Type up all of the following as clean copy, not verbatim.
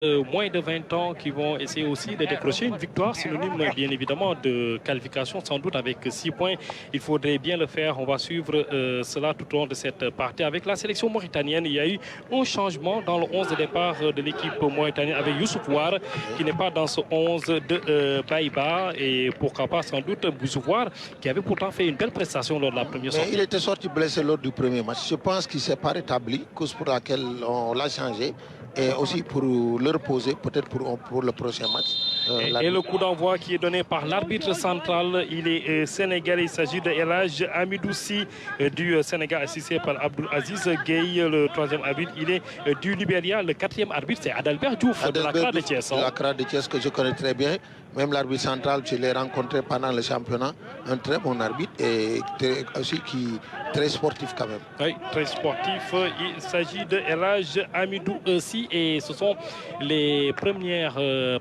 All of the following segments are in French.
moins de 20 ans qui vont essayer aussi de décrocher une victoire synonyme bien évidemment de qualification sans doute avec 6 points. Il faudrait bien le faire. On va suivre cela tout au long de cette partie. Avec la sélection mauritanienne, il y a eu un changement dans le 11 de départ de l'équipe mauritanienne avec Youssouf War qui n'est pas dans ce 11 de Baïba et pourquoi pas sans doute Bouzouar qui avait pourtant fait une belle prestation lors de la première sortie. Il était sorti blessé lors du premier match. Je pense qu'il ne s'est pas rétabli, cause pour laquelle on l'a changé. Et aussi pour le reposer, peut-être pour le prochain match. Et le coup d'envoi qui est donné par l'arbitre central, il est sénégalais. Il s'agit de El Hadj Amidoussi du Sénégal, assisté par Abdul Aziz Gueye, le troisième arbitre. Il est du Libéria. Le quatrième arbitre, c'est Adalbert Diouf de la CRA de Thiès. De la CRA de Thiès que je connais très bien. Même l'arbitre central, je l'ai rencontré pendant le championnat. Un très bon arbitre et aussi très sportif quand même. Oui, très sportif. Il s'agit de El Hadj Amidou aussi. Et ce sont les premières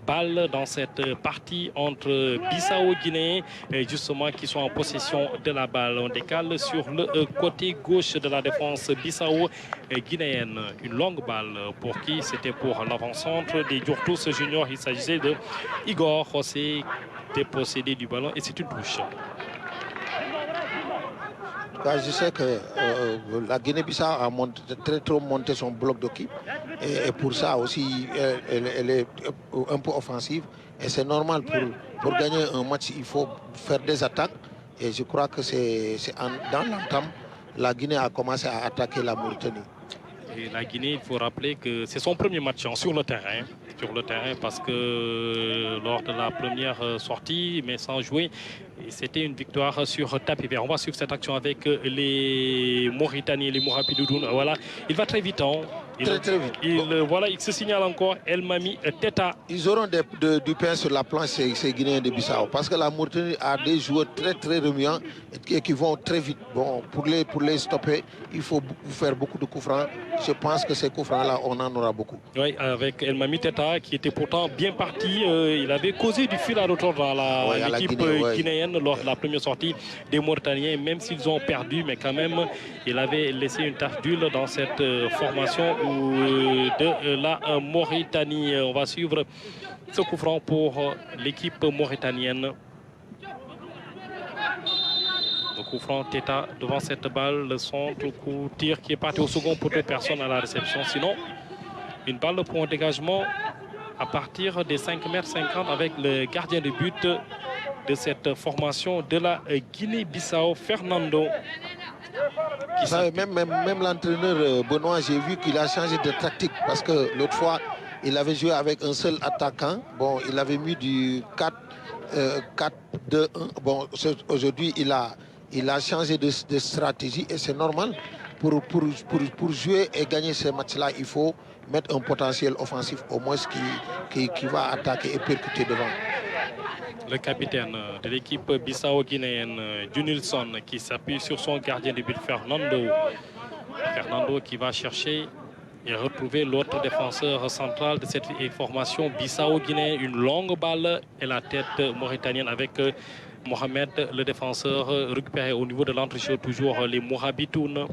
balles dans cette partie entre Bissau-Guinée, justement, qui sont en possession de la balle. On décale sur le côté gauche de la défense Bissau-guinéenne. Une longue balle pour qui? C'était pour l'avant-centre des Djourtous Junior. Il s'agissait de Igor José, dépossédé du ballon. Et c'est une touche. Je sais que la Guinée-Bissau a très trop monté son bloc d'équipe et pour ça aussi elle est un peu offensive et c'est normal pour gagner un match il faut faire des attaques et je crois que c'est dans l'entame la Guinée a commencé à attaquer la Mauritanie. Et la Guinée, il faut rappeler que c'est son premier match sur le terrain. Parce que lors de la première sortie, mais sans jouer, c'était une victoire sur tapis vert. On va suivre cette action avec les Mauritaniens, les Mourabidoudoun. Voilà, il va très vite. Très vite. Il se signale encore El Mami Teta. Ils auront du pain sur la planche, ces Guinéens de Bissau, parce que la Mauritanie a des joueurs très remuants et qui vont très vite. Bon, pour les stopper, il faut faire beaucoup de coups francs. Je pense que ces coups francs-là, on en aura beaucoup. Oui, avec El Mami Teta, qui était pourtant bien parti. Il avait causé du fil à retour dans l'équipe guinéenne lors de la première sortie des Mauritaniens, même s'ils ont perdu, mais quand même, il avait laissé une tâche d'huile dans cette formation de la Mauritanie. On va suivre ce coup franc pour l'équipe mauritanienne. Le coup franc Teta devant cette balle, le centre, le coup tir qui est parti au second poteau, personne à la réception. Sinon, une balle pour un dégagement à partir des 5,50 m avec le gardien de but de cette formation de la Guinée-Bissau, Fernando. Vous savez, même l'entraîneur Benoît, j'ai vu qu'il a changé de tactique parce que l'autre fois, il avait joué avec un seul attaquant. Bon, il avait mis du 4-2-1. Bon, aujourd'hui, il a changé de stratégie et c'est normal. Pour jouer et gagner ces matchs-là, il faut mettre un potentiel offensif au moins qui va attaquer et percuter devant. Le capitaine de l'équipe bissau-guinéenne, Junilson, qui s'appuie sur son gardien de but, Fernando. Fernando qui va chercher et retrouver l'autre défenseur central de cette formation bissau-guinéenne. Une longue balle et la tête mauritanienne avec Mohamed, le défenseur, récupéré au niveau de l'entrejeu, toujours les Mourabitoun.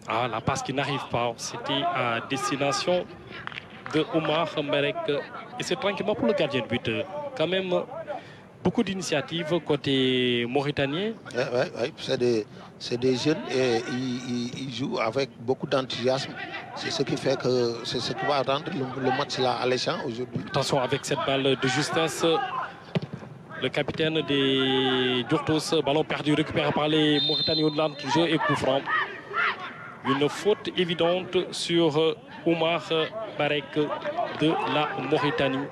Ah, la passe qui n'arrive pas. C'était à destination de Omar Merek. Et c'est tranquillement pour le gardien de but. Quand même, beaucoup d'initiatives côté mauritanien. Oui, c'est des jeunes et ils jouent avec beaucoup d'enthousiasme. C'est ce qui fait que c'est ce qui va rendre le match là alléchant aujourd'hui. Attention avec cette balle de justesse. Le capitaine des Djourtous, ballon perdu, récupéré par les Mauritaniens de l'entrejeu et coup franc. Une faute évidente sur Omar Barek de la Mauritanie.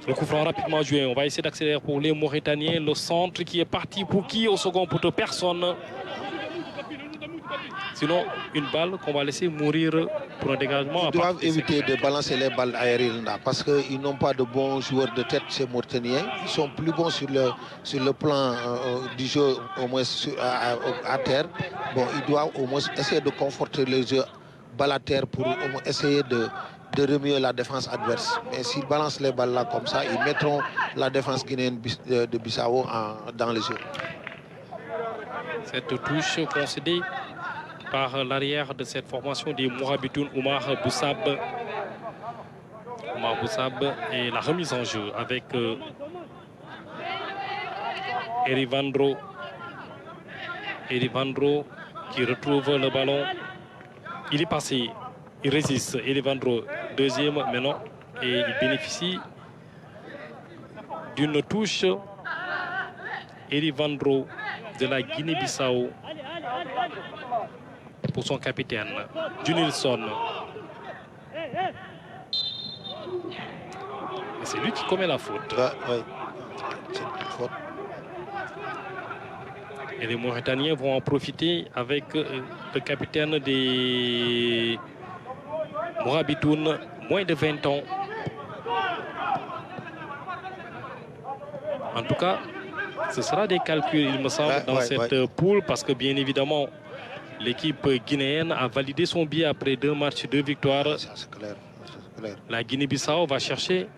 Le coup franc rapidement joué. On va essayer d'accélérer pour les Mauritaniens. Le centre qui est parti pour qui au second poteau? Personne. Sinon, une balle qu'on va laisser mourir pour un dégagement. Ils doivent éviter de balancer les balles aériennes là, parce qu'ils n'ont pas de bons joueurs de tête, ces Mauritaniens. Ils sont plus bons sur le plan du jeu, au moins à terre. Bon, ils doivent au moins essayer de conforter le jeu balle à terre pour au moins essayer de remuer la défense adverse. Mais s'ils balancent les balles là comme ça, ils mettront la défense guinéenne de Bissau dans le jeu. Cette touche concédée par l'arrière de cette formation des Mourabitoun, Oumar Boussab. Oumar Boussab et la remise en jeu avec Erivandro. Erivandro qui retrouve le ballon. Il est passé, il résiste. Erivandro, deuxième maintenant, et il bénéficie d'une touche. Erivandro de la Guinée-Bissau pour son capitaine, Junilson. Et c'est lui qui commet la faute. Oui. C'est une faute. Et les Mauritaniens vont en profiter avec le capitaine des Mourabitoun, moins de 20 ans. En tout cas, ce sera des calculs, il me semble, dans cette poule, parce que bien évidemment, l'équipe guinéenne a validé son billet après 2 matchs, 2 victoires. Ça, c'est clair. La Guinée-Bissau va chercher.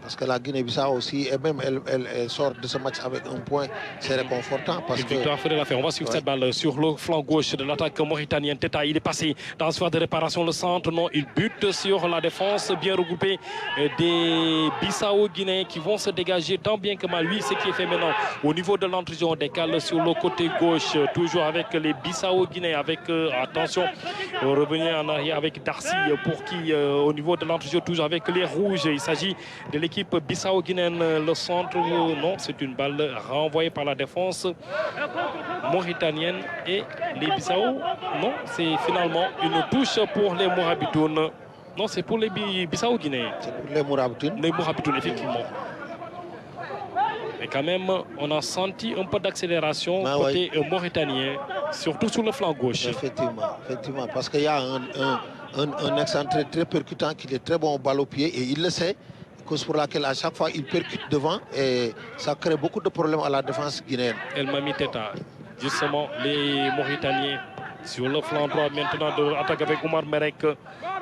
Parce que la Guinée-Bissau aussi, et même elle sort de ce match avec un point, c'est réconfortant. Parce Une victoire ferait l'affaire. On va suivre cette balle sur le flanc gauche de l'attaque mauritanienne. Teta, il est passé dans ce phase de réparation, le centre. Non, il bute sur la défense bien regroupée des Bissau-Guinéens qui vont se dégager tant bien que mal. Lui, ce qui est fait maintenant au niveau de l'entrée, on décale sur le côté gauche, toujours avec les Bissau-Guinéens. Avec, attention, revenir en arrière avec Darcy pour qui, au niveau de l'entrée, toujours avec les rouges. Il s'agit de l'équipe Bissau-Guinéenne. Le centre, non, c'est une balle renvoyée par la défense mauritanienne. Et les Bissau, non, c'est finalement une touche pour les Mourabitoun. Non, c'est pour les Bissau-Guinéens. C'est pour les Mourabitoun. Les Mourabitoun, effectivement. Mais quand même, on a senti un peu d'accélération côté mauritanien, surtout sur le flanc gauche. Effectivement, parce qu'il y a un excentré très percutant qui est très bon au balle au pied et il le sait. Cause pour laquelle à chaque fois il percute devant et ça crée beaucoup de problèmes à la défense guinéenne. El Mami Teta, justement les Mauritaniens sur le flanc droit maintenant de l'attaque avec Oumar Merek.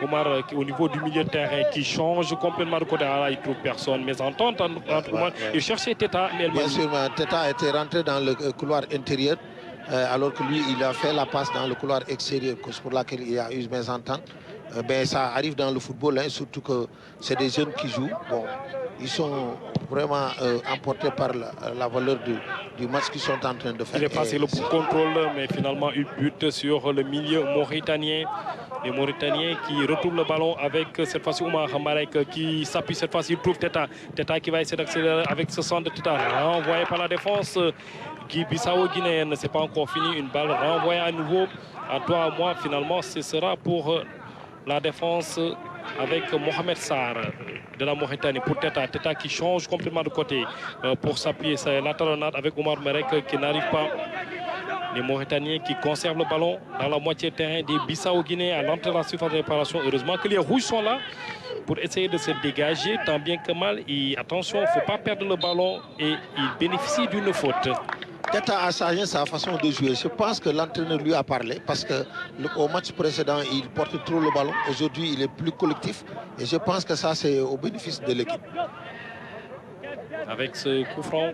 Oumar au niveau du milieu de terrain qui change complètement de côté. Là, il ne trouve personne. Mais entente entre Oumar, il cherchait Teta. Mais bien sûr, Teta était rentré dans le couloir intérieur alors que lui il a fait la passe dans le couloir extérieur. Cause pour laquelle il y a eu une mésentente. Ben, ça arrive dans le football, hein, surtout que c'est des jeunes qui jouent. Bon, ils sont vraiment emportés par la valeur du match qu'ils sont en train de faire. Il est passé le contrôle, mais finalement il bute sur le milieu mauritanien. Les Mauritaniens qui retrouvent le ballon avec cette fois-ci Oumar Marek qui s'appuie cette fois-ci. Il trouve Teta. Teta qui va essayer d'accélérer avec ce centre de Teta. Renvoyé par la défense Bissau-Guinéenne. Ce n'est pas encore fini. Une balle renvoyée à nouveau à toi, à moi. Finalement, ce sera pour la défense avec Mohamed Sarr de la Mauritanie pour Teta. Teta qui change complètement de côté pour s'appuyer. C'est la talonnade avec Oumar Merek qui n'arrive pas. Les Mauritaniens qui conservent le ballon dans la moitié de terrain des Bissau-Guinéens à l'entrée de la surface de réparation. Heureusement que les rouges sont là pour essayer de se dégager tant bien que mal. Et attention, il ne faut pas perdre le ballon et il bénéficie d'une faute. Teta a changé sa façon de jouer. Je pense que l'entraîneur lui a parlé parce qu'au match précédent, il portait trop le ballon. Aujourd'hui, il est plus collectif. Et je pense que ça, c'est au bénéfice de l'équipe. Avec ce coup franc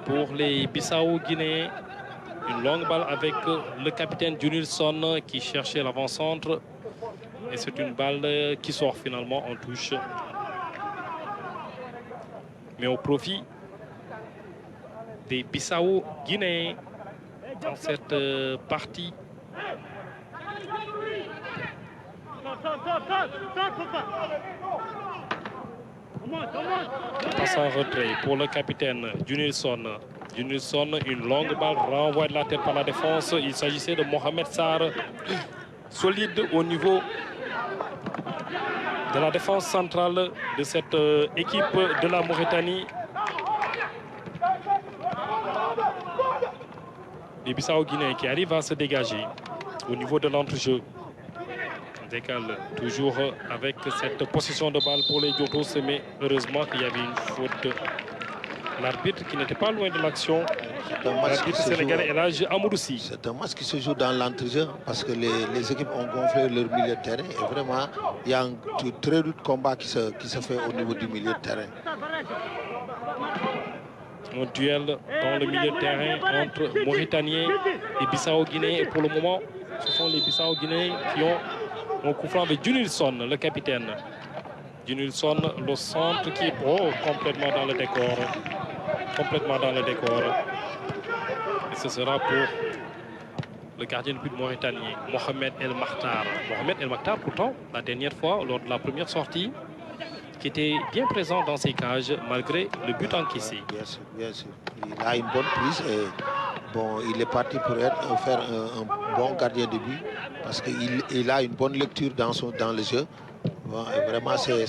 pour les Bissau-Guinéens, une longue balle avec le capitaine Junilson qui cherchait l'avant-centre. Et c'est une balle qui sort finalement en touche. Mais au profit des Bissau-Guinéens dans cette partie. Passe en retrait pour le capitaine Junilson. Junilson, une longue balle renvoie de la tête par la défense. Il s'agissait de Mohamed Sarr, solide au niveau de la défense centrale de cette équipe de la Mauritanie. Les Bissau-Guinéens qui arrivent à se dégager au niveau de l'entrejeu. Décale toujours avec cette possession de balle pour les Diotos, mais heureusement qu'il y avait une faute. L'arbitre qui n'était pas loin de l'action, l'arbitre sénégalais Elhadji Amadouci. C'est un match qui se joue dans l'entrejeu parce que les équipes ont gonflé leur milieu de terrain et vraiment il y a un très rude combat qui se fait au niveau du milieu de terrain. Un duel dans le milieu de terrain entre Mauritaniens et Bissau-Guinéens. Et pour le moment, Ce sont les Bissau-Guinéens qui ont un coup franc avec Junilson, le capitaine. Junilson, le centre qui est complètement dans le décor. Complètement dans le décor. Et ce sera pour le gardien de but mauritanien, Mohamed El Makhtar. Mohamed El Makhtar, pourtant, la dernière fois, lors de la première sortie, qui était bien présent dans ses cages, malgré le but encaissé. Bien sûr, bien sûr. Il a une bonne prise et bon, il est parti pour faire un bon gardien de but parce qu'il a une bonne lecture dans le jeu. Bon, et vraiment, c'est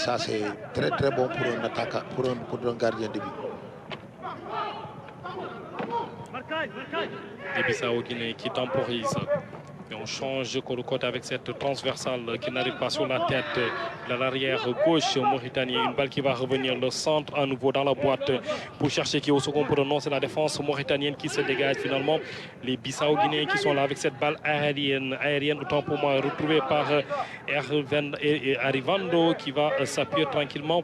très très bon pour un attaquant, pour un gardien de but. Les Bissau-Guinéens qui temporisent. Et on change de côté avec cette transversale qui n'arrive pas sur la tête de l'arrière gauche mauritanien. Une balle qui va revenir, le centre à nouveau dans la boîte pour chercher qui est au second pour non, c'est la défense mauritanienne qui se dégage finalement. Les Bissau-Guinéens qui sont là avec cette balle aérienne autant pour moi retrouvée par Arrivando qui va s'appuyer tranquillement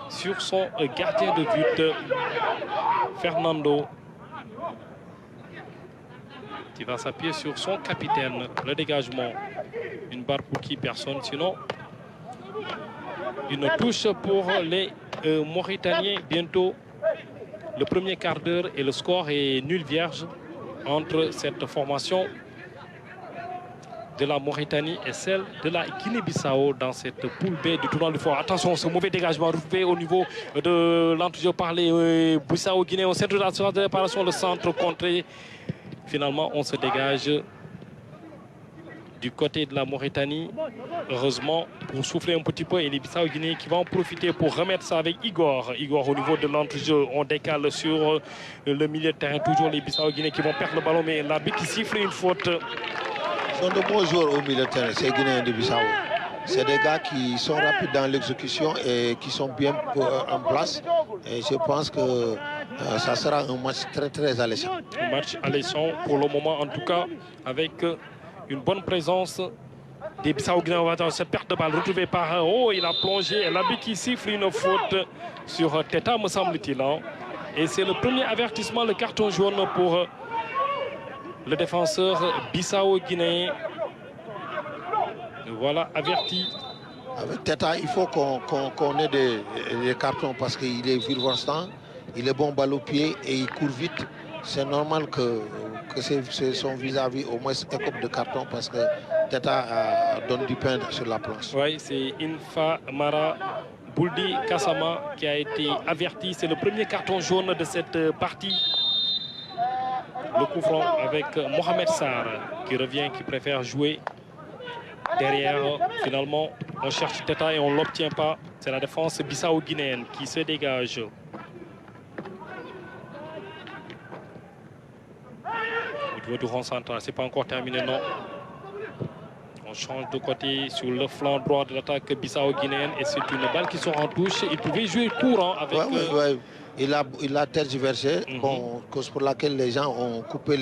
sur son gardien de but Fernando, qui va s'appuyer sur son capitaine. Le dégagement, une barre pour qui personne, sinon une touche pour les Mauritaniens. Bientôt le premier quart d'heure et le score est nul vierge entre cette formation de la Mauritanie et celle de la Guinée-Bissau dans cette poule B du tournoi du foire. Attention, ce mauvais dégagement retrouvé au niveau de l'entrejeu par les Bissau-Guinéens au centre de la surface de réparation, le centre contré. Finalement, on se dégage du côté de la Mauritanie. Heureusement, pour souffler un petit peu, et les Bissau-Guinéens qui vont en profiter pour remettre ça avec Igor. Igor au niveau de l'entrejeu, on décale sur le milieu de terrain. Toujours les Bissau-Guinéens qui vont perdre le ballon, mais l'arbitre qui siffle une faute. Ce sont de bons joueurs au milieu de terrain, ces Guinéens de Bissau. C'est des gars qui sont rapides dans l'exécution et qui sont bien en place. Et je pense que ça sera un match très très alléchant. Un match alléchant pour le moment en tout cas, avec une bonne présence des Bissau-Guinéens. Dans cette perte de balle retrouvée par il a plongé. L'arbitre qui siffle une faute sur Teta, me semble-t-il. Et c'est le premier avertissement, le carton jaune pour le défenseur Bissau-Guinéen. Voilà, averti. Avec Teta, il faut qu'on ait des cartons parce qu'il est virevoltant, il est bon balle au pied et il court vite. C'est normal que son vis-à-vis au moins écope de carton parce que Teta donne du pain sur la planche. Oui, c'est Infa Mara Bouldi Kassama qui a été averti. C'est le premier carton jaune de cette partie. Le coup franc avec Mohamed Sarr qui revient, qui préfère jouer derrière. Finalement, on cherche Teta et on ne l'obtient pas. C'est la défense bissau-guinéenne qui se dégage. Au niveau du rond central, c'est pas encore terminé, non. On change de côté sur le flanc droit de l'attaque bissau-guinéenne et c'est une balle qui sort en touche. Il pouvait jouer courant avec... Ouais. Il a tergiversé, cause pour laquelle les gens ont coupé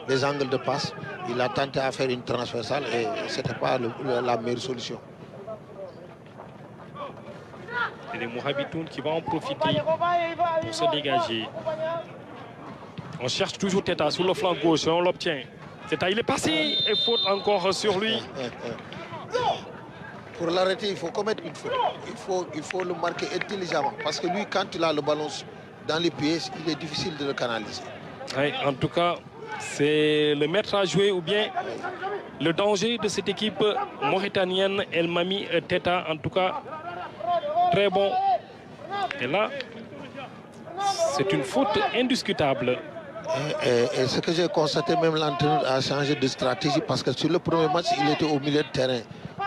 les angles de passe. Il a tenté à faire une transversale et ce n'était pas la meilleure solution. Et les Mourabitoun qui vont en profiter pour se dégager. On cherche toujours Teta sur le flanc gauche et on l'obtient. Teta, il est passé et faute encore sur lui. Pour l'arrêter, il faut commettre une faute. Il faut le marquer intelligemment. Parce que lui, quand il a le ballon dans les pieds, il est difficile de le canaliser. Oui, en tout cas, c'est le maître à jouer ou bien le danger de cette équipe mauritanienne, El Mami Teta. En tout cas, très bon. Et là, c'est une faute indiscutable. Et ce que j'ai constaté, même l'entraîneur a changé de stratégie parce que sur le premier match, il était au milieu de terrain.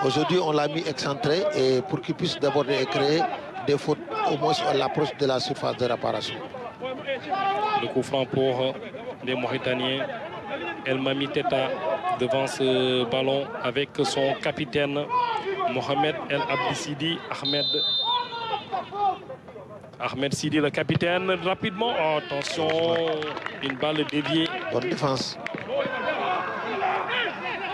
Aujourd'hui, on l'a mis excentré et pour qu'il puisse d'abord créer des fautes, au moins à l'approche de la surface de réparation. Le coup franc pour les Mauritaniens. El Mami Teta devant ce ballon avec son capitaine Mohamed El Abdissidi Ahmed Sidi, le capitaine, rapidement. Oh, attention, une balle déviée. Bonne défense.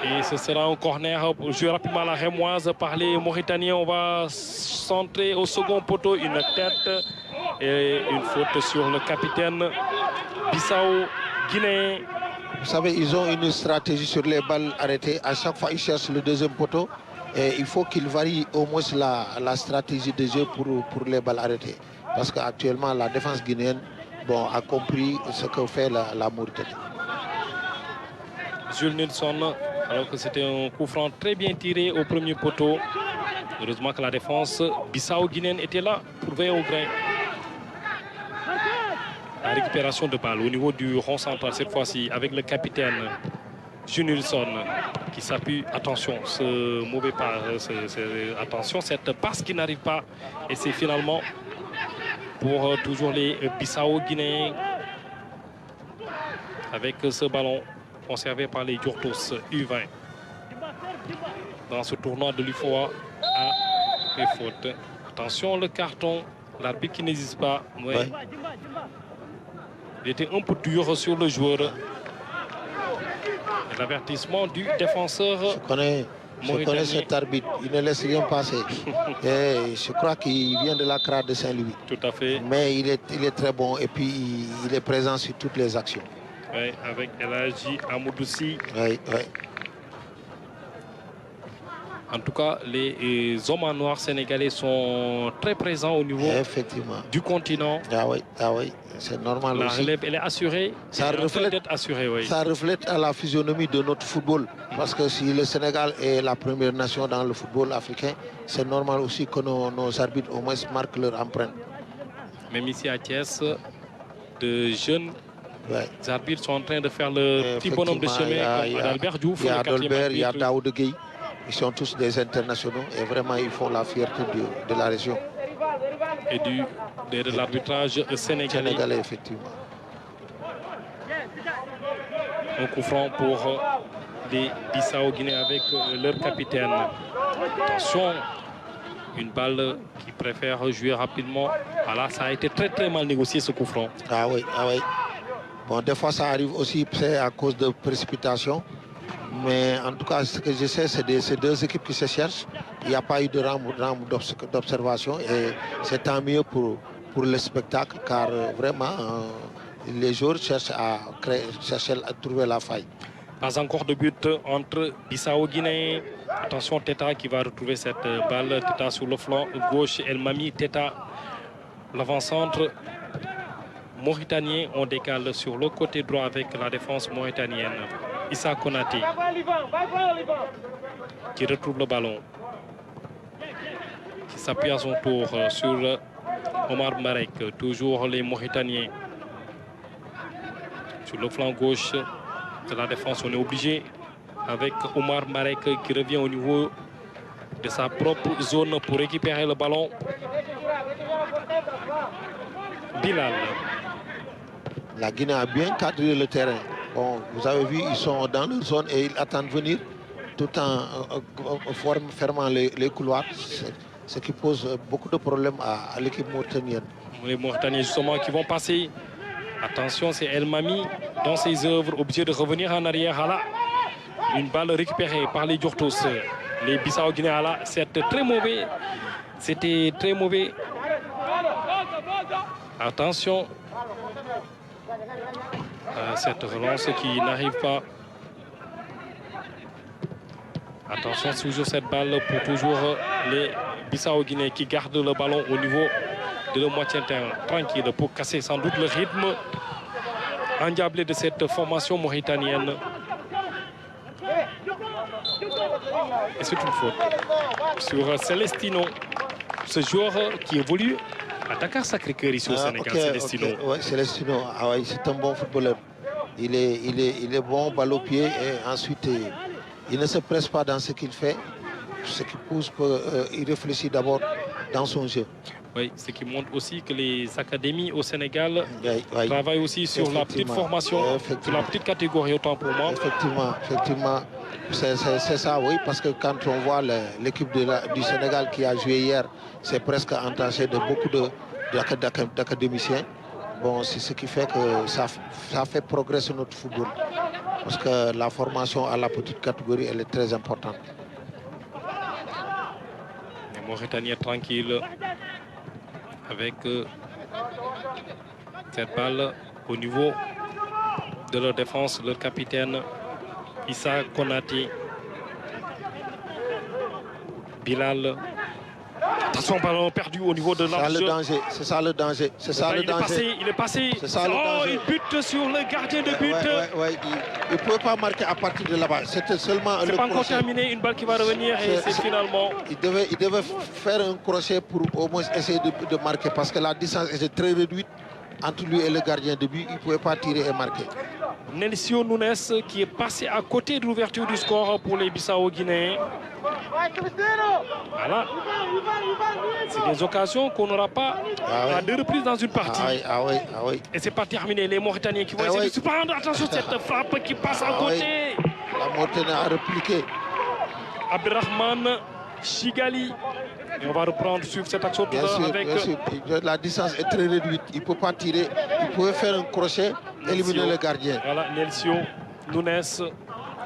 Et ce sera un corner pour jouer rapidement à la rémoise par les Mauritaniens. On va centrer au second poteau, une tête et une faute sur le capitaine Bissau-Guinéen. Vous savez, ils ont une stratégie sur les balles arrêtées. À chaque fois, ils cherchent le deuxième poteau. Et il faut qu'ils varient au moins la stratégie de jeu pour les balles arrêtées. Parce qu'actuellement, la défense guinéenne a compris ce que fait la Mauritanie. Jules Nilsson, alors que c'était un coup franc très bien tiré au premier poteau. Heureusement que la défense bissau-guinéenne était là pour veiller au grain. La récupération de balle au niveau du rond central cette fois-ci avec le capitaine Jules Nilsson qui s'appuie. Attention, ce mauvais pas, attention, cette passe qui n'arrive pas. Et c'est finalement pour toujours les bissau-guinéens avec ce ballon conservé par les Djurtos U20 dans ce tournoi de l'UFOA à les fautes. Attention, le carton, l'arbitre qui n'hésite pas. Ouais. Ouais. Il était un peu dur sur le joueur. L'avertissement du défenseur. Je connais cet arbitre, il ne laisse rien passer. Et je crois qu'il vient de la CRA de Saint-Louis. Tout à fait. Mais il est très bon et puis il est présent sur toutes les actions. Oui, avec Elhaji Amoudouci. Oui, oui. En tout cas, les hommes en noir sénégalais sont très présents au niveau du continent. Ah oui, c'est normal la aussi. La relève, elle est assurée. Ça reflète, assurée, oui. Ça reflète à la physionomie de notre football. Parce que si le Sénégal est la première nation dans le football africain, c'est normal aussi que nos arbitres au moins marquent leur empreinte. Même ici à Thiès, de jeunes arbitres sont en train de faire le petit bonhomme de chemin. Il y a Albert Diouf, il y a Adolbert, il y a Daoud Gueye. Ils sont tous des internationaux et vraiment ils font la fierté de la région. Et de l'arbitrage sénégalais. Sénégalais, effectivement. Un coup franc pour les Bissau-Guinéens avec leur capitaine. Attention, une balle qui préfère jouer rapidement. Voilà, ça a été très très mal négocié ce coup franc. Ah oui. Bon, des fois ça arrive aussi, c'est à cause de précipitation. Mais en tout cas, ce que je sais, c'est deux équipes qui se cherchent. Il n'y a pas eu de rang d'observation et c'est tant mieux pour le spectacle car vraiment, les joueurs cherchent à trouver la faille. Pas encore de but entre Bissau-Guinée. Attention, Teta qui va retrouver cette balle. Teta sur le flanc gauche, El Mami, Teta, l'avant-centre mauritanien. On décale sur le côté droit avec la défense mauritanienne. Issa Konaté qui retrouve le ballon, qui s'appuie à son tour sur Omar Marek, toujours les Mauritaniens. Sur le flanc gauche de la défense, on est obligé avec Omar Marek qui revient au niveau de sa propre zone pour récupérer le ballon. Bilal. La Guinée a bien cadré le terrain. Bon, vous avez vu, ils sont dans leur zone et ils attendent venir tout en fermant les couloirs, ce qui pose beaucoup de problèmes à l'équipe mauritanienne. Les Mauritaniens justement qui vont passer. Attention, c'est El Mami dans ses œuvres, obligé de revenir en arrière. Là, une balle récupérée par les Djurtos. Les Bissau-Guinéens, là, c'était très mauvais. C'était très mauvais. Attention. Cette relance qui n'arrive pas. Attention, toujours cette balle pour toujours les Bissau-Guinéens qui gardent le ballon au niveau de la moitié terrain. Tranquille pour casser sans doute le rythme endiablé de cette formation mauritanienne. Et c'est une faute sur Celestino, ce joueur qui évolue à Dakar Sacré-Cœur ici au Sénégal. Celestino. Ouais, Celestino, c'est un bon footballeur. Il est bon, balle au pied et ensuite il ne se presse pas dans ce qu'il fait, ce qui pousse qu'il réfléchit d'abord dans son jeu. Oui, ce qui montre aussi que les académies au Sénégal travaillent aussi sur la petite formation, sur la petite catégorie, autant pour moi. Effectivement, c'est ça, oui, parce que quand on voit l'équipe du Sénégal qui a joué hier, c'est presque entaché de beaucoup d'académiciens. Bon, c'est ce qui fait que ça fait progresser notre football. Parce que la formation à la petite catégorie, elle est très importante. Les Mauritaniens tranquilles avec cette balle au niveau de leur défense, leur capitaine Issa Konaté. Bilal. Attention, ballon perdu au niveau de l'enjeu. C'est ça le danger. C'est ça le danger. Il est passé. Il bute sur le gardien de but. Il ne peut pas marquer à partir de là-bas. C'était seulement le crochet. C'est pas encore terminé. Une balle qui va revenir et c'est finalement... Il devait faire un crochet pour au moins essayer de marquer parce que la distance était très réduite entre lui et le gardien de but. Il ne pouvait pas tirer et marquer. Nelsio Nunes qui est passé à côté de l'ouverture du score pour les Bissau-Guinéens. Voilà. C'est des occasions qu'on n'aura pas à 2 reprises dans une partie. Et c'est pas terminé. Les Mauritaniens qui vont essayer de se prendre. Attention, cette frappe qui passe à côté. La Mauritanie a répliqué. Abderrahmane Chigali. Et on va reprendre sur cette action tout à l'heure avec... Bien sûr. La distance est très réduite. Il ne peut pas tirer. Il pouvait faire un crochet, éliminer le gardien. Voilà, Nelsio Nunes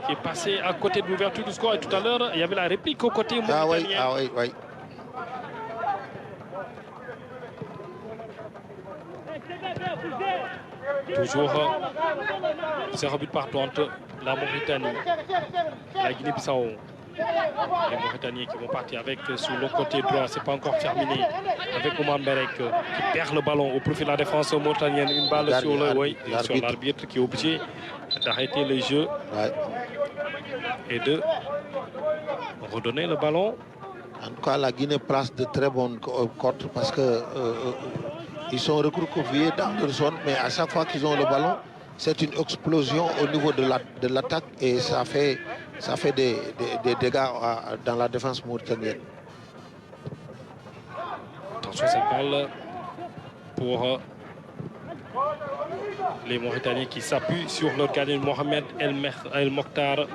qui est passé à côté de l'ouverture du score. Et tout à l'heure, il y avait la réplique au côté mauritanien. Oui. Toujours 0 but partout entre la Mauritanie, la Guinée-Bissau. Les Mauritaniens qui vont partir avec sur le côté droit, c'est pas encore terminé. Avec Oman Berek qui perd le ballon au profit de la défense mauritanienne. Une balle sur l'arbitre qui est obligé d'arrêter le jeu et de redonner le ballon. En tout cas, la Guinée place de très bonnes cotes parce que ils sont recroquevillés dans leur zone, mais à chaque fois qu'ils ont le ballon, c'est une explosion au niveau de l'attaque et ça fait des dégâts dans la défense mauritanienne. Attention, cette balle pour les Mauritaniens qui s'appuient sur leur gardien Mohamed El Mokhtar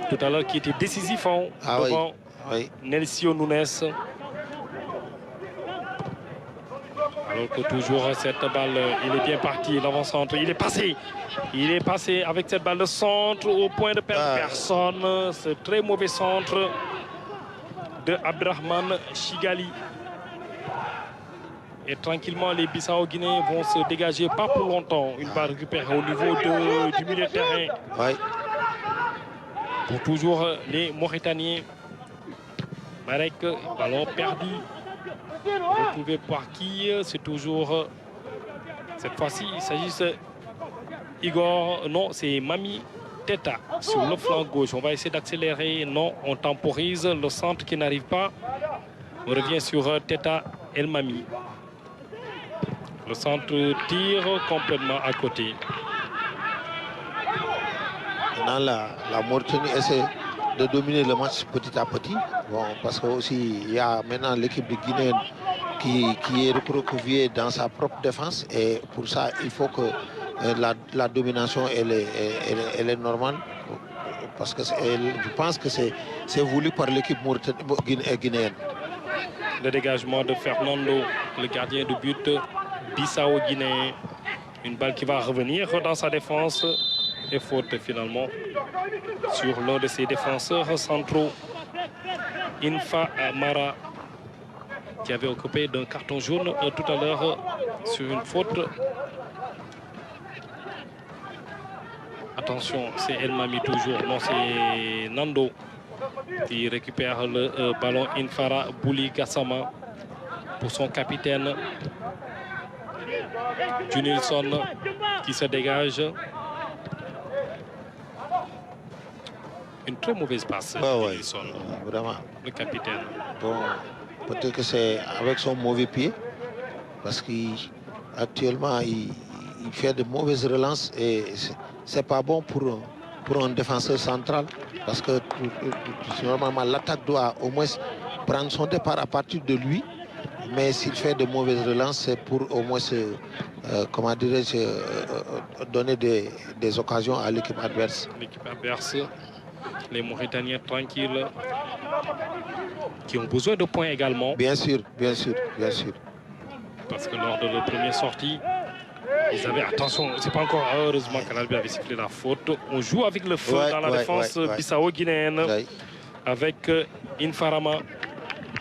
tout à l'heure qui était décisif devant Nelsio Nunes. Alors que toujours cette balle, il est bien parti, l'avant-centre, il est passé avec cette balle de centre au point de perdre personne. Ce très mauvais centre de Abderrahmane Chigali. Et tranquillement, les Bissau-Guinéens vont se dégager, pas pour longtemps. Une balle récupérée au niveau du milieu de terrain. Pour toujours les Mauritaniens. Marek, ballon perdu. Retrouvé par qui? C'est toujours... Cette fois-ci, il s'agit de Igor... Non, c'est Mami Teta sur le flanc gauche. On va essayer d'accélérer. Non, on temporise. Le centre qui n'arrive pas. On revient sur Teta El Mami. Le centre tire complètement à côté. Maintenant, la Mauritanie essaie de dominer le match petit à petit. Bon, parce qu'il y a maintenant l'équipe de Guinée qui est recroquevillée dans sa propre défense. Et pour ça, il faut que la domination elle est normale. Parce que je pense que c'est voulu par l'équipe guinéenne. Le dégagement de Fernando, le gardien de but Bissau-Guinéen. Une balle qui va revenir dans sa défense. Et faute finalement sur l'un de ses défenseurs centraux, Infa Mara, qui avait occupé d'un carton jaune tout à l'heure sur une faute. Attention, c'est El Mami toujours. Non, c'est Nando qui récupère le ballon. Infara Bouli Gassama pour son capitaine. Junilson qui se dégage. Une très mauvaise passe. Vraiment. Le capitaine. Bon, peut-être que c'est avec son mauvais pied. Parce qu'actuellement, il fait de mauvaises relances. Et c'est pas bon pour un défenseur central. Parce que normalement, l'attaque doit au moins prendre son départ à partir de lui. Mais s'il fait de mauvaises relances, c'est pour au moins donner des occasions à l'équipe adverse. L'équipe adverse. Les Mauritaniens tranquilles qui ont besoin de points également. Bien sûr. Parce que lors de leur première sortie, ils avaient... Attention, c'est pas encore heureusement que l'arbitre avait sifflé la faute. On joue avec le feu dans la défense bissau-guinéenne avec Infarama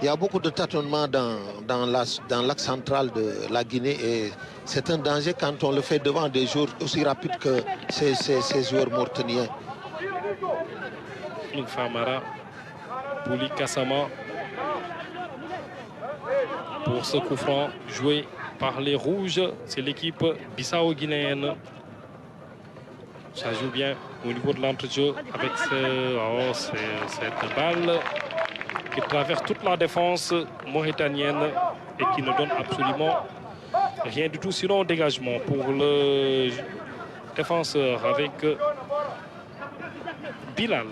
Il y a beaucoup de tâtonnements dans l'axe central de la Guinée et c'est un danger quand on le fait devant des joueurs aussi rapides que ces joueurs mauritaniens. Famara, Pouli Kassama pour ce coup franc joué par les Rouges. C'est l'équipe bissau-guinéenne. Ça joue bien au niveau de l'entrejeu avec cette balle qui traverse toute la défense mauritanienne et qui ne donne absolument rien du tout, sinon dégagement pour le défenseur avec Bilal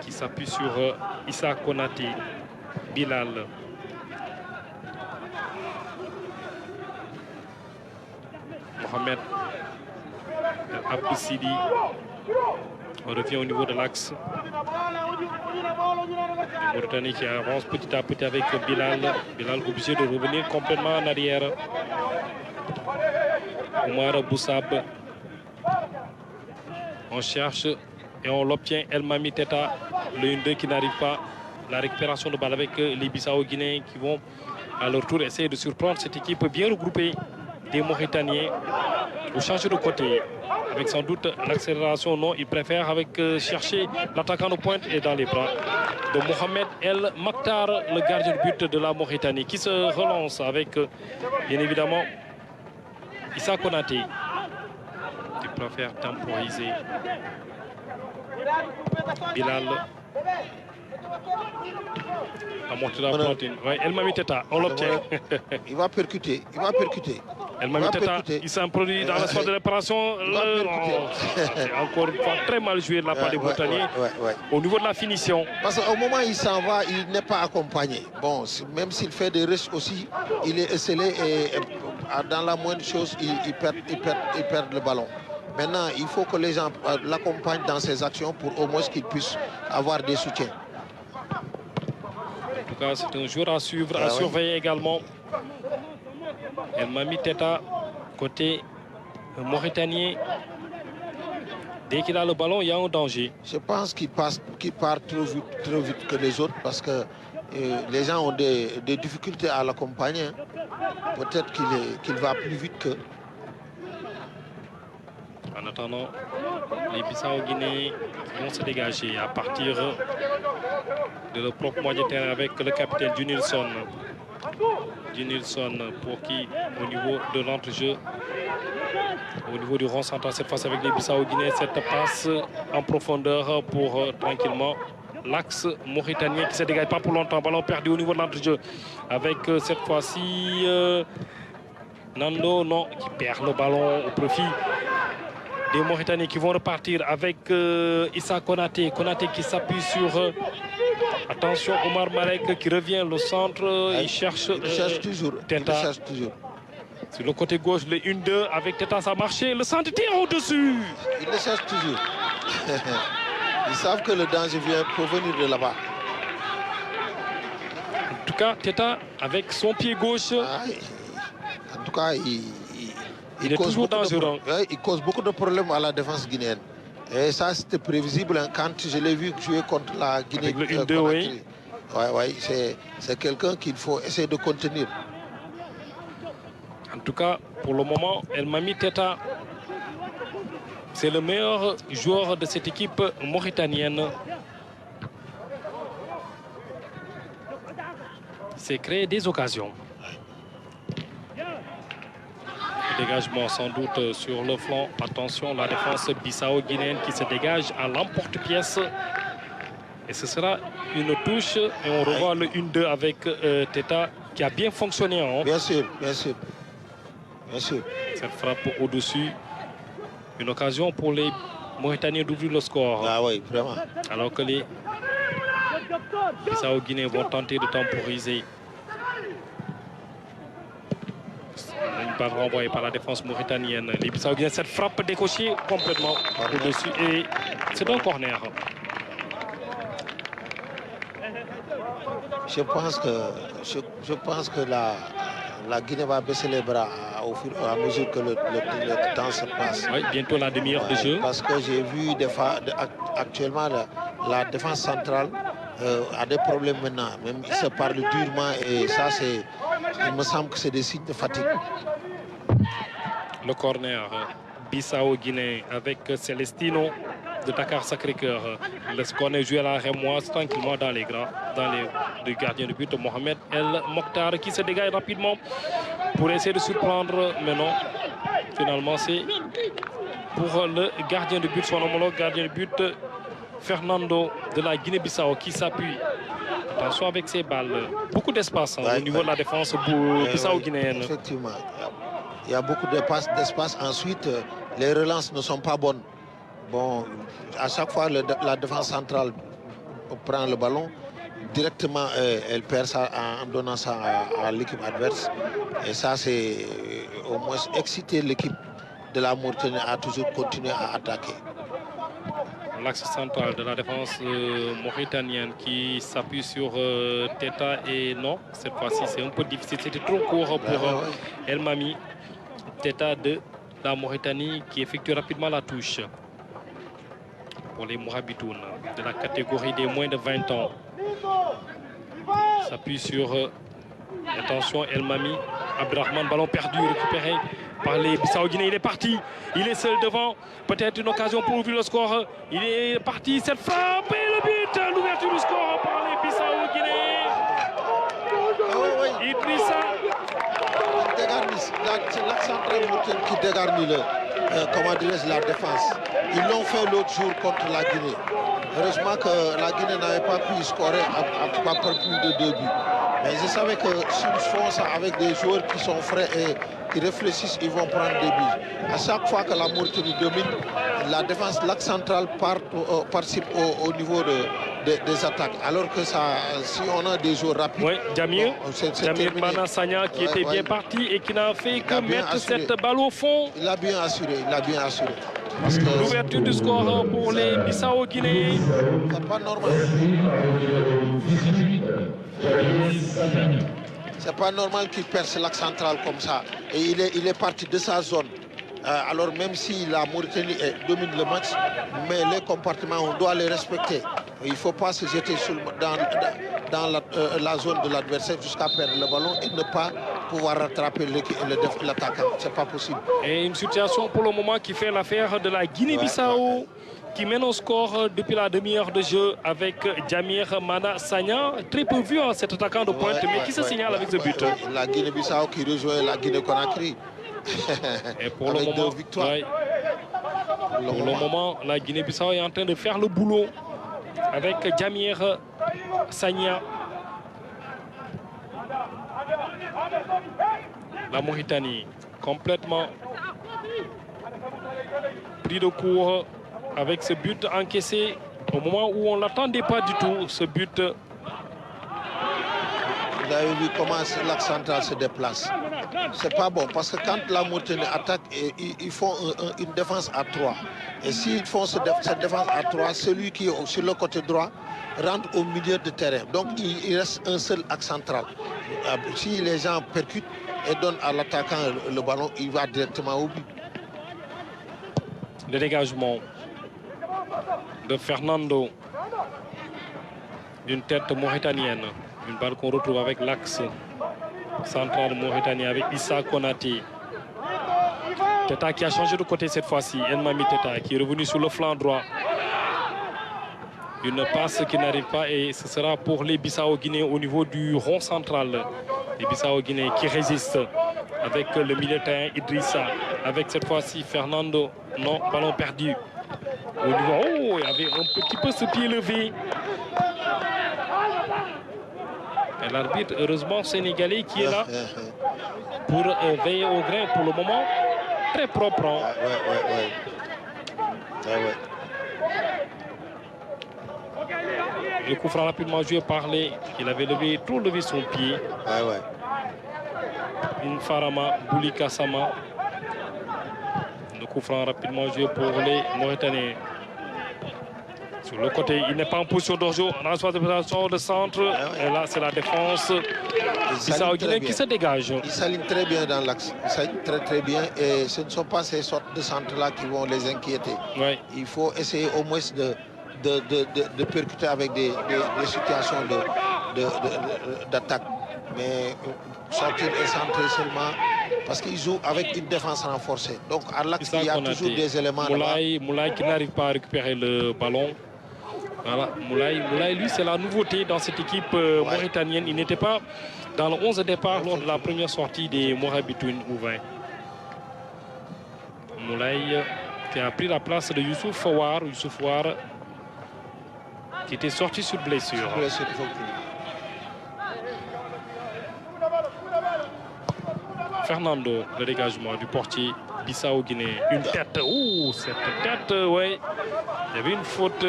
qui s'appuie sur Issa Konaté. Bilal. Mohamed Abdou Sidi. On revient au niveau de l'axe. Le Mauritanie qui avance petit à petit avec Bilal. Bilal obligé de revenir complètement en arrière. Omar Boussab. On cherche et on l'obtient. El Mami Teta, le 1-2 qui n'arrive pas. La récupération de balle avec les Bissau-Guinéens qui vont à leur tour essayer de surprendre cette équipe bien regroupée des Mauritaniens. Pour changer de côté, avec sans doute l'accélération, non, il préfère avec chercher l'attaquant de pointe et dans les bras de Mohamed El Maktar, le gardien de but de la Mauritanie, qui se relance avec, bien évidemment, Issa Konaté, qui préfère temporiser. Bilal. La montée de la plantine. Ouais, El Mami Teta, on l'obtient. Il va percuter, il va percuter. El Mami Teta, il s'introduit dans la phase de réparation. C'est encore une fois très mal joué de la part des Mauritaniens. Au niveau de la finition. Parce qu'au moment où il s'en va, il n'est pas accompagné. Bon, même s'il fait des rushs aussi, il est esselé et dans la moindre chose, il perd le ballon. Maintenant, il faut que les gens l'accompagnent dans ses actions pour au moins qu'il puisse avoir des soutiens. En tout cas, c'est un joueur à suivre, à surveiller également. El Mami Teta, côté mauritanien. Dès qu'il a le ballon, il y a un danger. Je pense qu'il part trop vite que les autres parce que les gens ont des difficultés à l'accompagner. Peut-être qu'il va plus vite que... En attendant, les Bissau-Guinéens vont se dégager à partir de leur propre moitié de terrain avec le capitaine Junilson. Junilson pour qui, au niveau de l'entrejeu, au niveau du rond central, cette fois avec les Bissau-Guinéens, cette passe en profondeur pour tranquillement l'axe mauritanien qui ne se dégage pas pour longtemps. Ballon perdu au niveau de l'entrejeu avec cette fois-ci Nando, non, qui perd le ballon au profit des Mauritaniens qui vont repartir avec Issa Konaté. Konaté qui s'appuie sur... attention, Omar Marek qui revient le centre. Il cherche toujours. Teta. Il cherche toujours. Sur le côté gauche, le 1-2 avec Teta, ça a marché. Le centre tire au-dessus. Il le cherche toujours. Ils savent que le danger vient provenir de là-bas. En tout cas, Teta avec son pied gauche. En tout cas, il est toujours dangereux. Il cause beaucoup de problèmes à la défense guinéenne. Et ça, c'était prévisible quand je l'ai vu jouer contre la Guinée. Avec le 1-2, oui. Oui, c'est quelqu'un qu'il faut essayer de contenir. En tout cas, pour le moment, El Mami Teta, c'est le meilleur joueur de cette équipe mauritanienne. Il s'est créé des occasions. Dégagement sans doute sur le flanc. Attention, la défense bissau-guinéenne qui se dégage à l'emporte-pièce. Et ce sera une touche. Et on revoit le 1-2 avec Teta qui a bien fonctionné. Hein. Bien sûr, bien sûr. Bien sûr. Cette frappe au-dessus. Une occasion pour les Mauritaniens d'ouvrir le score. Ah oui, vraiment. Alors que les Bissau-Guinéens vont tenter de temporiser. Une balle renvoyée par la défense mauritanienne. Les Bissau-Guinéens, cette frappe décochée complètement au-dessus. Et c'est un corner. Je pense que la Guinée va baisser les bras au fur et à mesure que le temps se passe. Oui, bientôt la demi-heure de jeu. Parce que j'ai vu actuellement la défense centrale a des problèmes maintenant. Même il se parle durement et ça, il me semble que c'est des signes de fatigue. Le corner, Bissau-Guinée avec Celestino de Dakar Sacré-Cœur. Le corner joué à la Rémoise tranquillement dans les gardiens de but, Mohamed El Mokhtar qui se dégage rapidement pour essayer de surprendre, mais non. Finalement, c'est pour le gardien de but, son homologue gardien de but, Fernando de la Guinée-Bissau qui s'appuie. Attention avec ses balles. Beaucoup d'espace au niveau de la défense bissau-guinéenne. Effectivement. Il y a beaucoup d'espace. Ensuite, les relances ne sont pas bonnes. Bon, à chaque fois, la défense centrale prend le ballon. Directement, elle perd ça en donnant ça à l'équipe adverse. Et ça, c'est au moins exciter l'équipe de la Mauritanie à toujours continuer à attaquer. L'axe central de la défense mauritanienne qui s'appuie sur Teta et non, cette fois-ci c'est un peu difficile, c'était trop court pour El Mami. Teta de la Mauritanie qui effectue rapidement la touche pour les Mourabitoun de la catégorie des moins de 20 ans. S'appuie sur, attention, El Mami, Abdelrahman, ballon perdu, récupéré par les Bissau-Guinéens. Il est parti, il est seul devant, peut-être une occasion pour ouvrir le score. Il est parti, cette frappe et le but, l'ouverture du score par les Bissau-Guinéens. Idrissa. C'est l'axe central qui dégarnit la défense. Ils l'ont fait l'autre jour contre la Guinée. Heureusement que la Guinée n'avait pas pu scorer à pas plus de 2 buts. Mais je savais que s'ils font ça avec des joueurs qui sont frais et qui réfléchissent, ils vont prendre des buts. À chaque fois que la Mauritanie domine, la défense, l'axe central participe au niveau des attaques. Alors que ça, si on a des joueurs rapides... Oui, Jamir terminé. Mana Sagna qui était bien parti et qui n'a fait que mettre cette balle au fond. Il a bien assuré, L'ouverture du score pour les Bissau-Guinéens. C'est pas normal. C'est pas normal qu'il perce l'axe central comme ça. Et il est parti de sa zone. Alors même si la Mauritanie domine le match, mais les compartiments, on doit les respecter. Il ne faut pas se jeter dans la zone de l'adversaire jusqu'à perdre le ballon et ne pas pouvoir rattraper l'attaquant. C'est pas possible. Et une situation pour le moment qui fait l'affaire de la Guinée-Bissau. Qui mène au score depuis la demi-heure de jeu avec Jamir Mana Sagna. Très peu vu cet attaquant de pointe, mais qui se signale avec ce but. La Guinée-Bissau qui rejoint la Guinée-Conakry. Et pour le moment, pour le moment, la Guinée-Bissau est en train de faire le boulot avec Jamir Sagna. La Mauritanie complètement pris de court avec ce but encaissé au moment où on ne l'attendait pas du tout, ce but. Vous avez vu comment l'axe central se déplace. C'est pas bon parce que quand la Mauritanie attaque, ils font une défense à 3. Et s'ils font cette défense à 3, celui qui est sur le côté droit rentre au milieu de terrain. Donc il reste un seul axe central. Si les gens percutent et donnent à l'attaquant le ballon, il va directement au but. Le dégagement de Fernando d'une tête mauritanienne. Une balle qu'on retrouve avec l'axe central mauritanien avec Issa Konaté. Teta qui a changé de côté cette fois-ci. El Mami Teta qui est revenu sur le flanc droit. Une passe qui n'arrive pas et ce sera pour les Bissau-Guinéens au niveau du rond central. Les Bissau-Guinéens qui résistent avec le milieu Idrissa. Avec cette fois-ci Fernando. Non, ballon perdu. Au niveau, il y avait un petit peu ce pied levé. Et l'arbitre, heureusement, sénégalais qui est là pour veiller au grain pour le moment. Très propre. Le coup franc rapidement joué par les... Il avait trop levé son pied. Une Farama, Boulika Sama. Le coup franc rapidement joué pour les Mauritaniens. Sur le côté, il n'est pas en position d'orgeau. On reçoit de centre. Et là, c'est la défense bissau-guinéenne qui se dégage. Il s'aligne très bien dans l'axe. Il s'aligne très bien. Et ce ne sont pas ces sortes de centres-là qui vont les inquiéter. Il faut essayer au moins de percuter avec des situations d'attaque. Mais sortir et centrer seulement parce qu'ils jouent avec une défense renforcée. Donc à l'axe, il y a toujours des éléments. Moulay qui n'arrive pas à récupérer le ballon. Voilà, Moulay, lui, c'est la nouveauté dans cette équipe mauritanienne. Il n'était pas dans le 11 départ lors de la première sortie des Mourabitoun Ouvain. Moulay qui a pris la place de Youssouf War. Youssouf War qui était sorti sur blessure. Fernando, le dégagement du portier Bissau-Guinée. Une tête, cette tête, ouais. Il y avait une faute.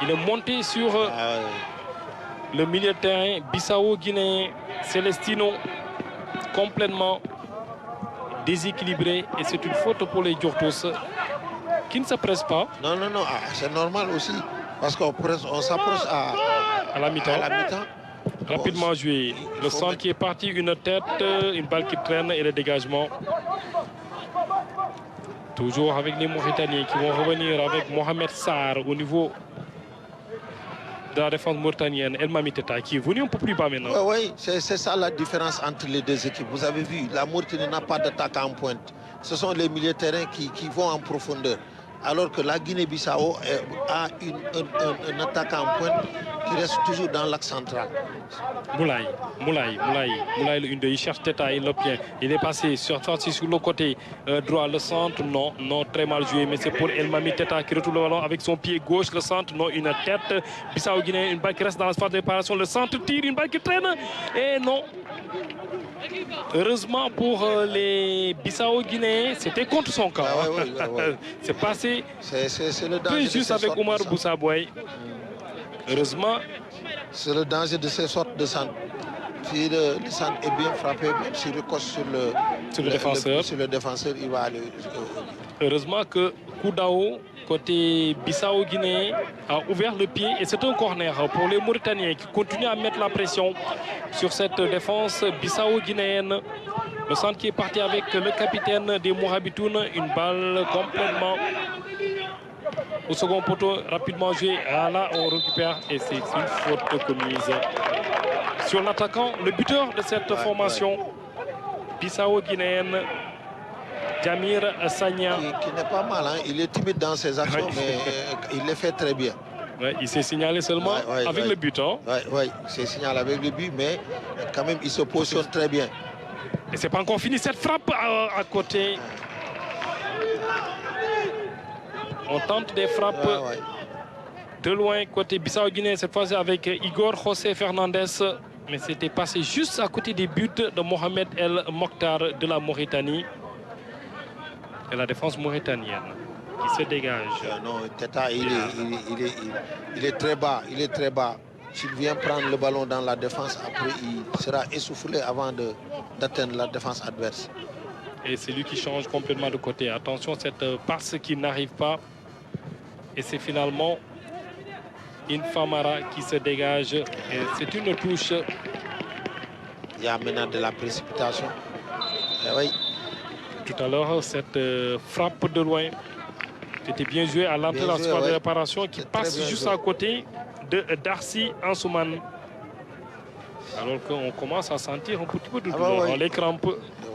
Il est monté sur le milieu de terrain. Bissau-Guinée, Celestino, complètement déséquilibré. Et c'est une faute pour les Djortos qui ne se pressent pas. Non, c'est normal aussi. Parce qu'on s'approche à la mi-temps. Rapidement joué. Le centre qui est parti, une tête, une balle qui traîne et le dégagement. Toujours avec les Mauritaniens qui vont revenir avec Mohamed Sarr au niveau de la défense mauritanienne. El Mamiteta qui est venu un peu plus bas maintenant. Oui, c'est ça la différence entre les deux équipes. Vous avez vu, la Mauritanie n'a pas d'attaque en pointe. Ce sont les milieux de terrain qui vont en profondeur. Alors que la Guinée-Bissau a un attaque en pointe qui reste toujours dans l'axe central. Moulay, le 1-2, il cherche Teta, il l'obtient. Il est passé sur le côté droit, le centre, non, très mal joué, mais c'est pour El Mami Teta qui retrouve le ballon avec son pied gauche, le centre, non, une tête. Bissau-Guinée, une balle qui reste dans la phase de réparation, le centre tire, une balle qui traîne, et non. Heureusement pour les Bissau-Guinéens, c'était contre son camp. C'est passé c'est le danger juste avec Omar Boussaboué. Heureusement. C'est le danger de ces sortes de centres. Si le centre est bien frappé, même s'il recoche sur le défenseur, il va aller. Heureusement que Koudao, côté Bissau-Guinée, a ouvert le pied et c'est un corner pour les Mauritaniens qui continuent à mettre la pression sur cette défense bissau-guinéenne. Le centre qui est parti avec le capitaine des Mourabitoun, une balle complètement au second poteau, rapidement joué. Là, on récupère et c'est une faute commise sur l'attaquant, le buteur de cette formation bissau-guinéenne, Jamir Sagna. Qui n'est pas mal, hein? Il est timide dans ses actions, mais il les fait très bien. Il s'est signalé seulement avec le but. Oui, il s'est signalé avec le but, mais quand même, il se positionne très bien. Et c'est pas encore fini, cette frappe à côté. On tente des frappes de loin, côté Bissau-Guinée, cette fois avec Igor José Fernandez. Mais c'était passé juste à côté des buts de Mohamed El Mokhtar de la Mauritanie. Et la défense mauritanienne qui se dégage. Non, Teta, il est très bas. Il est très bas. S'il vient prendre le ballon dans la défense, après il sera essoufflé avant d'atteindre la défense adverse. Et c'est lui qui change complètement de côté. Attention, cette passe qui n'arrive pas. Et c'est finalement Infamara qui se dégage. Et c'est une touche. Il y a maintenant de la précipitation. Oui. Tout à l'heure, cette frappe de loin était bien jouée à l'entrée de la surface de réparation qui passe juste à côté de Darcy Ansouman. Alors qu'on commence à sentir un petit peu de douleur dans les crampes.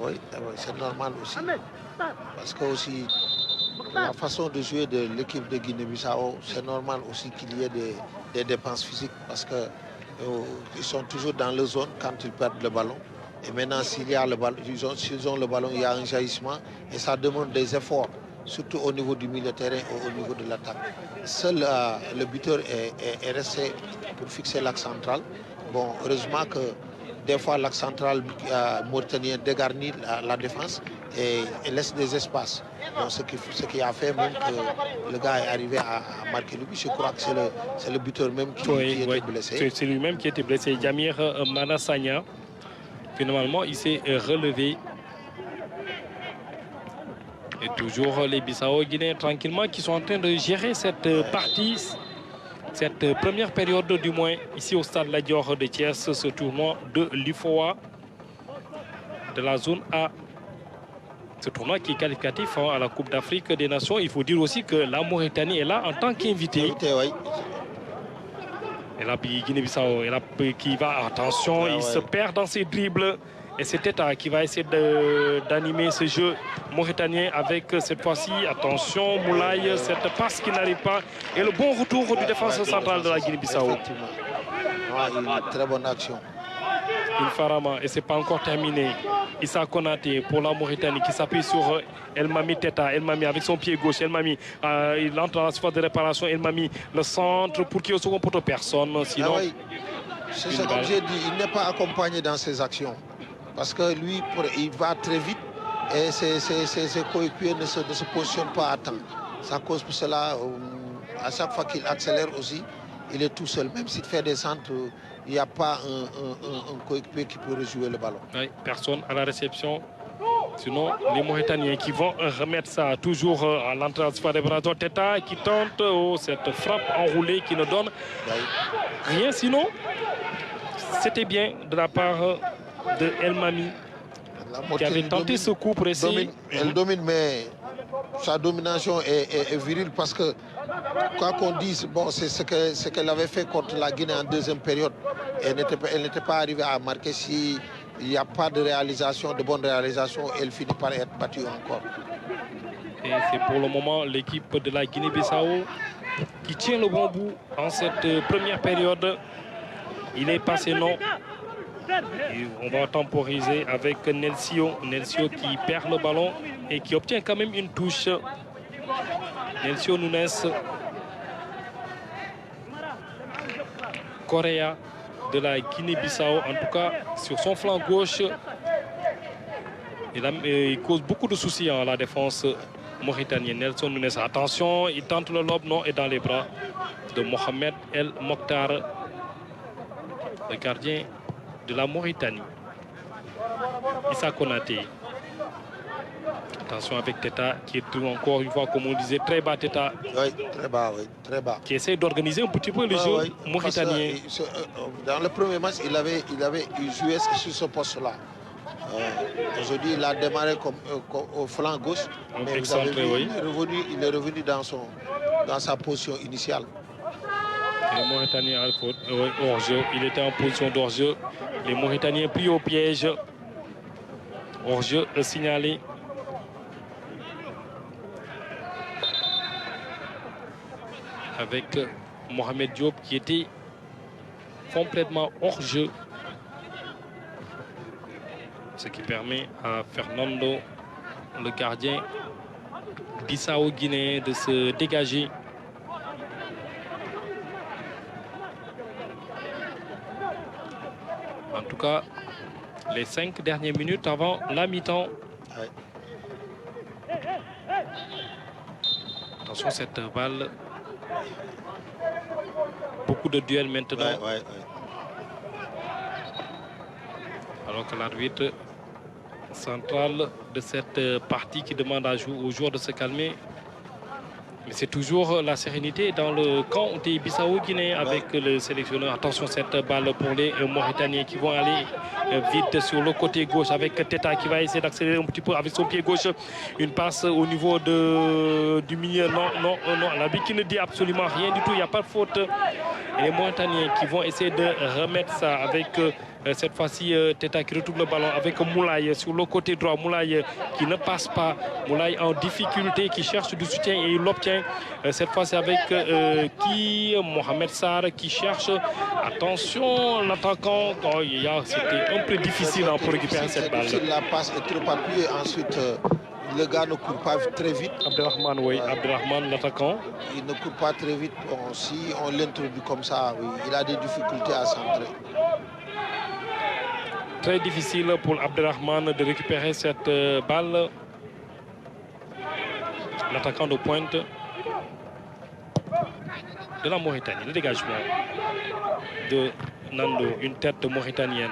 Oui, c'est normal aussi. Parce que aussi, la façon de jouer de l'équipe de Guinée-Bissau, c'est normal aussi qu'il y ait des dépenses physiques parce qu'ils sont toujours dans la zone quand ils perdent le ballon. Et maintenant, s'il y a le ballon, s'ils ont le ballon, il y a un jaillissement et ça demande des efforts, surtout au niveau du milieu de terrain et au niveau de l'attaque. Seul le buteur est resté pour fixer l'axe central. Bon, heureusement que des fois l'axe central mauritanien dégarnit la défense et laisse des espaces. Donc, ce qui a fait même que le gars est arrivé à marquer le but. Je crois que c'est le buteur même qui était blessé. C'est lui-même qui était blessé. Jamir Manassagna. Finalement, il s'est relevé. Et toujours les Bissau-Guinéens tranquillement qui sont en train de gérer cette partie, cette première période du moins, ici au stade Lat Dior de Thiès, ce tournoi de l'UFOA de la zone A. Ce tournoi qui est qualificatif à la Coupe d'Afrique des Nations. Il faut dire aussi que la Mauritanie est là en tant qu'invité. Et là, Guinée-Bissau, qui va, attention, il se perd dans ses dribbles. Et c'est Teta qui va essayer d'animer ce jeu mauritanien avec cette fois-ci, attention, Moulay, cette passe qui n'arrive pas. Et le bon retour du défenseur central de la Guinée-Bissau. Une très bonne action. Farama, et c'est pas encore terminé. Issa Konaté pour la Mauritanie qui s'appuie sur El Mami Teta. El Mami avec son pied gauche. El Mami, il entre dans la surface de réparation. El Mami, le centre pour qui au second poteau personne. Sinon, c'est comme j'ai dit, il n'est pas accompagné dans ses actions. Parce que lui, il va très vite et ses coéquipiers ne se positionnent pas à temps. Ça cause pour cela, à chaque fois qu'il accélère aussi, il est tout seul. Même s'il fait des centres, il n'y a pas un coéquipier qui peut rejouer le ballon. Oui, personne à la réception. Sinon, les Mauritaniens qui vont remettre ça toujours à l'entrée de la réparation. Teta qui tente cette frappe enroulée qui ne donne rien. Sinon, c'était bien de la part de El Mami qui avait tenté ce coup pour essayer. Elle domine, mais sa domination est virile parce que, quoi qu'on dise, bon, c'est ce qu'elle avait fait contre la Guinée en deuxième période. Elle n'était pas arrivée à marquer si il n'y a pas de réalisation, de bonne réalisation, elle finit par être battue encore. Et c'est pour le moment l'équipe de la Guinée-Bissau qui tient le bon bout en cette première période. Il est passé non. Et on va temporiser avec Nelsio. Nelsio qui perd le ballon et qui obtient quand même une touche. Nelsio Nunes. Correa de la Guinée-Bissau, en tout cas sur son flanc gauche. Il cause beaucoup de soucis à la défense mauritanienne. Nelson Nunes, attention, il tente le lob, non, et dans les bras de Mohamed El Mokhtar, le gardien de la Mauritanie. Issa Konaté. Attention avec Teta qui est encore une fois, comme on disait, très bas Teta. Oui, très bas, oui, très bas. Qui essaie d'organiser un petit peu le jeu mauritanien. Dans le premier match, il avait joué sur ce poste-là. Aujourd'hui, il a démarré comme au flanc gauche. Mais vous avez vu, il est revenu dans sa position initiale. Les Mauritaniens hors-jeu. Il était en position d'hors-jeu. Les Mauritaniens pris au piège. Hors-jeu signalé. Avec Mohamed Diop qui était complètement hors-jeu. Ce qui permet à Fernando, le gardien Bissau-Guinée, de se dégager. En tout cas, les 5 dernières minutes avant la mi-temps. Ouais. Attention, cette balle. Beaucoup de duels maintenant. Ouais. Alors que l'arbitre central de cette partie qui demande aux joueurs de se calmer. Mais c'est toujours la sérénité dans le camp des Bissau-Guinée avec le sélectionneur. Attention, cette balle pour les Mauritaniens qui vont aller vite sur le côté gauche avec Teta qui va essayer d'accélérer un petit peu avec son pied gauche. Une passe au niveau du milieu. Non. L'arbitre qui ne dit absolument rien du tout. Il n'y a pas de faute. Et les Mauritaniens qui vont essayer de remettre ça avec cette fois-ci Teta qui retrouve le ballon avec Moulay sur le côté droit. Moulay qui ne passe pas. Moulay en difficulté qui cherche du soutien et il l'obtient. Cette fois-ci avec Mohamed Sarr qui cherche. Attention, l'attaquant. C'était un peu difficile pour récupérer cette balle. La passe est trop appuyée. Ensuite, le gars ne court pas très vite. Abdelrahman, oui. Abdelrahman, l'attaquant. Il ne court pas très vite. Bon, si on l'introduit comme ça, oui, il a des difficultés à centrer. Très difficile pour Abdelrahman de récupérer cette balle. L'attaquant de pointe de la Mauritanie. Le dégagement de Nando, une tête mauritanienne.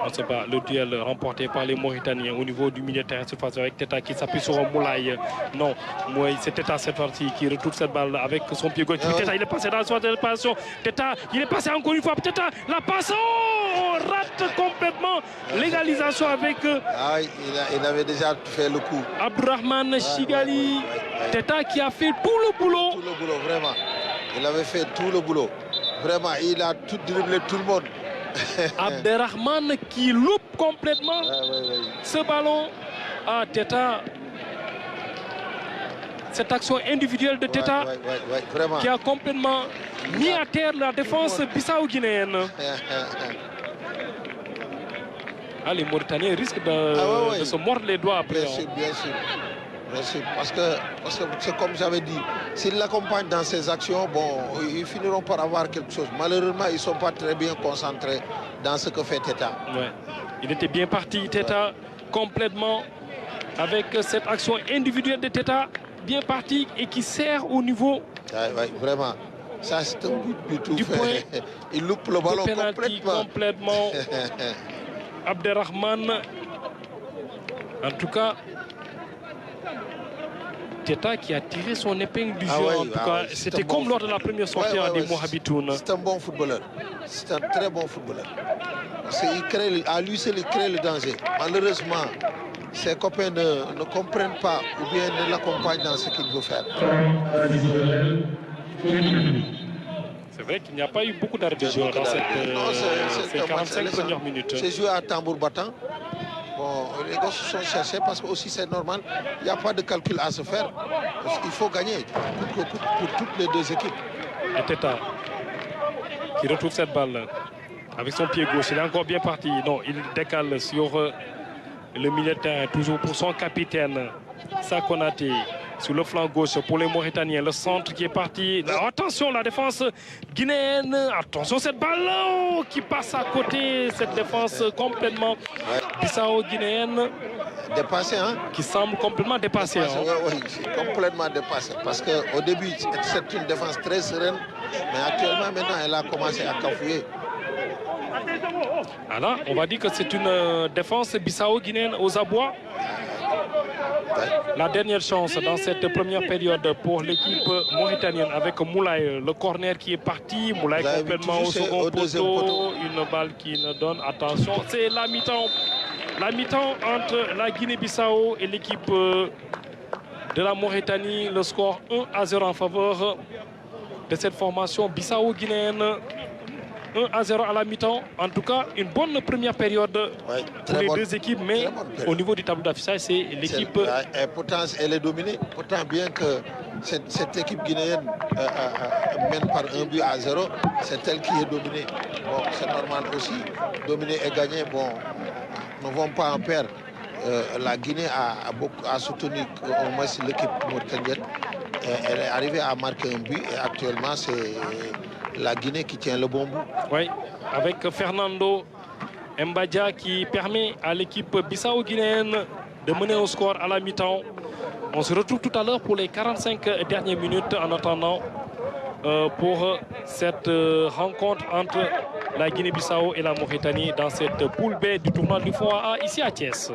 On se bat, le duel remporté par les Mauritaniens au niveau du milieu terrain face avec Teta qui s'appuie sur un Moulay. Non, c'est Teta cette partie qui retrouve cette balle avec son pied gauche. Teta, il est passé dans la zone de réparation. Teta, il est passé encore une fois. Teta, la passe, on rate complètement l'égalisation avec... il avait déjà fait le coup. Abdelrahman Chigali. Teta qui a fait tout le boulot. Tout le boulot, vraiment. Il avait fait tout le boulot. Vraiment, il a tout dribblé tout le monde. Abderrahmane qui loupe complètement ce ballon à Teta. Cette action individuelle de Teta qui a complètement mis à terre la défense bissau-guinéenne. Ah, les Mauritaniens risquent de se mordre les doigts après. Bien sûr, bien sûr. Bien sûr, parce que c'est comme j'avais dit, s'ils l'accompagnent dans ces actions, bon, ils finiront par avoir quelque chose. Malheureusement, ils ne sont pas très bien concentrés dans ce que fait Teta. Ouais. Il était bien parti, Teta, complètement, avec cette action individuelle de Teta, bien parti et qui sert au niveau. Vraiment, ça c'est un but du tout. Du point il loupe le ballon complètement. Abderrahmane, en tout cas, Teta qui a tiré son épingle du jeu. En tout cas, c'était comme lors de la première sortie des Mohabitoun. C'est un bon footballeur. C'est un très bon footballeur. À lui seul, il crée le danger. Malheureusement, ses copains ne comprennent pas ou bien ne l'accompagnent dans ce qu'il veut faire. C'est vrai qu'il n'y a pas eu beaucoup d'arrêts de jeu dans ces 45 premières minutes. C'est joué à tambour battant. Bon, les gars se sont cherchés parce que aussi c'est normal, il n'y a pas de calcul à se faire. Il faut gagner pour toutes les deux équipes. Et Teta qui retrouve cette balle avec son pied gauche. Il est encore bien parti. Non, il décale sur le milieu de terrain, toujours pour son capitaine, Sakonaté. Sur le flanc gauche pour les Mauritaniens. Le centre qui est parti. Attention, la défense guinéenne. Attention, cette balle qui passe à côté. Cette défense complètement bissau-guinéenne. Dépassée, hein? Qui semble complètement dépassée. Oui, complètement dépassée. Parce qu'au début, c'est une défense très sereine. Mais actuellement, maintenant, elle a commencé à cafouiller. Alors, on va dire que c'est une défense bissau-guinéenne aux abois. La dernière chance dans cette première période pour l'équipe mauritanienne avec Moulay, le corner qui est parti, Moulay complètement au second poteau, une balle qui ne donne, attention, c'est la mi-temps. La mi-temps entre la Guinée-Bissau et l'équipe de la Mauritanie, le score 1-0 en faveur de cette formation bissau-guinéenne. 1-0 à la mi-temps. En tout cas, une bonne première période pour les deux équipes. Mais au niveau du tableau d'affichage, c'est l'équipe... Pourtant, elle est dominée. Pourtant, bien que cette équipe guinéenne mène par 1-0, c'est elle qui est dominée. Bon, c'est normal aussi. Dominer et gagner, bon, ne vont pas en perdre. La Guinée a soutenu au moins l'équipe mauritanienne. Elle est arrivée à marquer un but. Et actuellement, c'est la Guinée qui tient le bon bout. Oui, avec Fernando Mbadja qui permet à l'équipe bissau-guinéenne de mener au score à la mi-temps. On se retrouve tout à l'heure pour les 45 dernières minutes en attendant pour cette rencontre entre la Guinée-Bissau et la Mauritanie dans cette poule B du tournoi du FOA ici à Thiès.